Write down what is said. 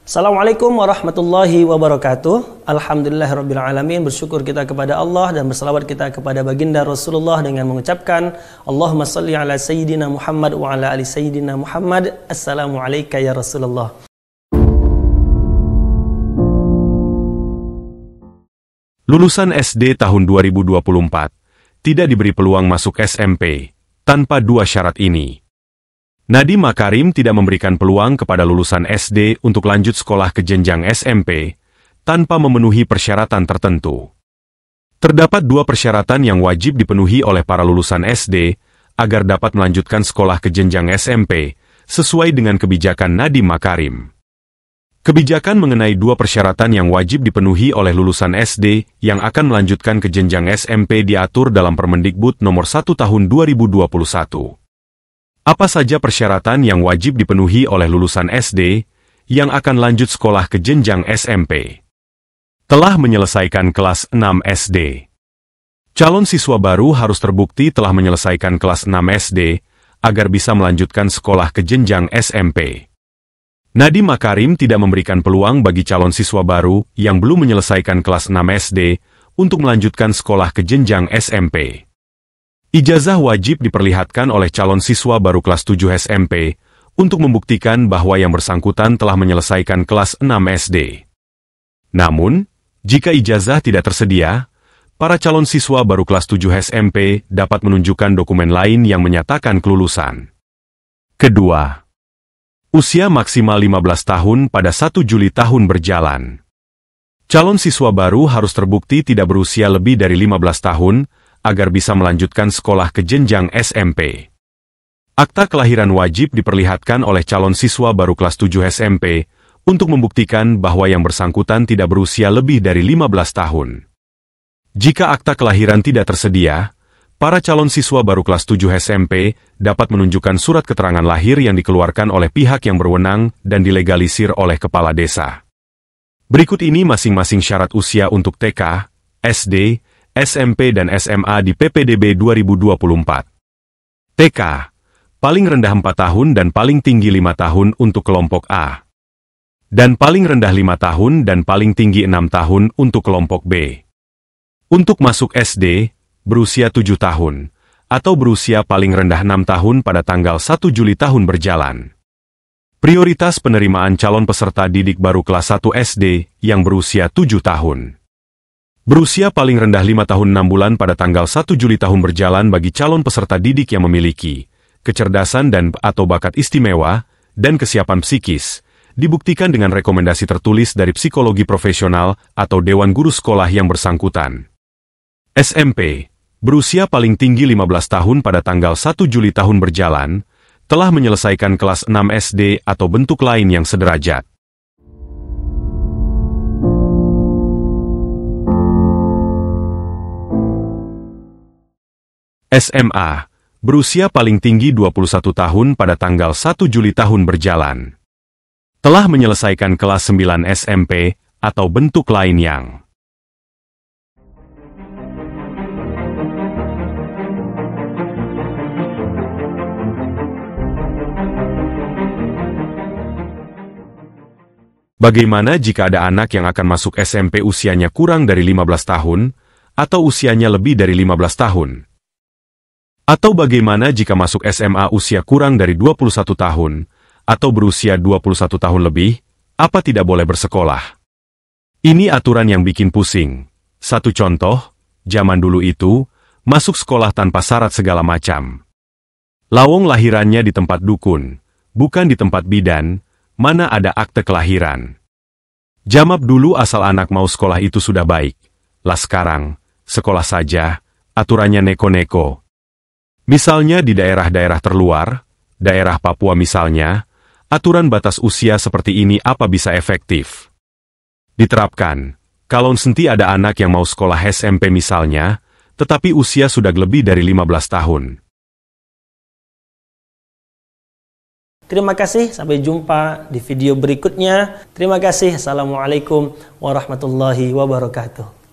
Assalamualaikum warahmatullahi wabarakatuh. Alhamdulillahirabbil alamin. Bersyukur kita kepada Allah dan berselawat kita kepada baginda Rasulullah dengan mengucapkan Allahumma salli ala sayyidina Muhammad wa ala ali sayyidina Muhammad. Assalamualaikum ya Rasulullah. Lulusan SD tahun 2024 tidak diberi peluang masuk SMP tanpa dua syarat ini. Nadiem Makarim tidak memberikan peluang kepada lulusan SD untuk lanjut sekolah ke jenjang SMP tanpa memenuhi persyaratan tertentu. Terdapat dua persyaratan yang wajib dipenuhi oleh para lulusan SD agar dapat melanjutkan sekolah ke jenjang SMP sesuai dengan kebijakan Nadiem Makarim. Kebijakan mengenai dua persyaratan yang wajib dipenuhi oleh lulusan SD yang akan melanjutkan ke jenjang SMP diatur dalam Permendikbud Nomor 1 Tahun 2021. Apa saja persyaratan yang wajib dipenuhi oleh lulusan SD yang akan lanjut sekolah ke jenjang SMP? Telah menyelesaikan kelas 6 SD. Calon siswa baru harus terbukti telah menyelesaikan kelas 6 SD agar bisa melanjutkan sekolah ke jenjang SMP. Nadiem Makarim tidak memberikan peluang bagi calon siswa baru yang belum menyelesaikan kelas 6 SD untuk melanjutkan sekolah ke jenjang SMP. Ijazah wajib diperlihatkan oleh calon siswa baru kelas 7 SMP untuk membuktikan bahwa yang bersangkutan telah menyelesaikan kelas 6 SD. Namun, jika ijazah tidak tersedia, para calon siswa baru kelas 7 SMP dapat menunjukkan dokumen lain yang menyatakan kelulusan. Kedua, usia maksimal 15 tahun pada 1 Juli tahun berjalan. Calon siswa baru harus terbukti tidak berusia lebih dari 15 tahun agar bisa melanjutkan sekolah ke jenjang SMP. Akta kelahiran wajib diperlihatkan oleh calon siswa baru kelas 7 SMP untuk membuktikan bahwa yang bersangkutan tidak berusia lebih dari 15 tahun. Jika akta kelahiran tidak tersedia, para calon siswa baru kelas 7 SMP dapat menunjukkan surat keterangan lahir yang dikeluarkan oleh pihak yang berwenang dan dilegalisir oleh kepala desa. Berikut ini masing-masing syarat usia untuk TK, SD, SMP dan SMA di PPDB 2024. TK, paling rendah 4 tahun dan paling tinggi 5 tahun untuk kelompok A. Dan paling rendah 5 tahun dan paling tinggi 6 tahun untuk kelompok B. Untuk masuk SD, berusia 7 tahun, atau berusia paling rendah 6 tahun pada tanggal 1 Juli tahun berjalan. Prioritas penerimaan calon peserta didik baru kelas 1 SD yang berusia 7 tahun. Berusia paling rendah 5 tahun 6 bulan pada tanggal 1 Juli tahun berjalan bagi calon peserta didik yang memiliki kecerdasan dan/atau bakat istimewa dan kesiapan psikis, dibuktikan dengan rekomendasi tertulis dari psikologi profesional atau Dewan Guru Sekolah yang bersangkutan. SMP, berusia paling tinggi 15 tahun pada tanggal 1 Juli tahun berjalan, telah menyelesaikan kelas 6 SD atau bentuk lain yang sederajat. SMA, berusia paling tinggi 21 tahun pada tanggal 1 Juli tahun berjalan. Telah menyelesaikan kelas 9 SMP atau bentuk lain yang. Bagaimana jika ada anak yang akan masuk SMP usianya kurang dari 15 tahun, atau usianya lebih dari 15 tahun? Atau bagaimana jika masuk SMA usia kurang dari 21 tahun, atau berusia 21 tahun lebih, apa tidak boleh bersekolah? Ini aturan yang bikin pusing. Satu contoh, zaman dulu itu, masuk sekolah tanpa syarat segala macam. Lawong lahirannya di tempat dukun, bukan di tempat bidan, mana ada akte kelahiran. Jamab dulu asal anak mau sekolah itu sudah baik. Lah sekarang, sekolah saja, aturannya neko-neko. Misalnya di daerah-daerah terluar, daerah Papua misalnya, aturan batas usia seperti ini apa bisa efektif diterapkan? Kalau nanti ada anak yang mau sekolah SMP misalnya, tetapi usia sudah lebih dari 15 tahun. Terima kasih, sampai jumpa di video berikutnya. Terima kasih. Assalamualaikum warahmatullahi wabarakatuh.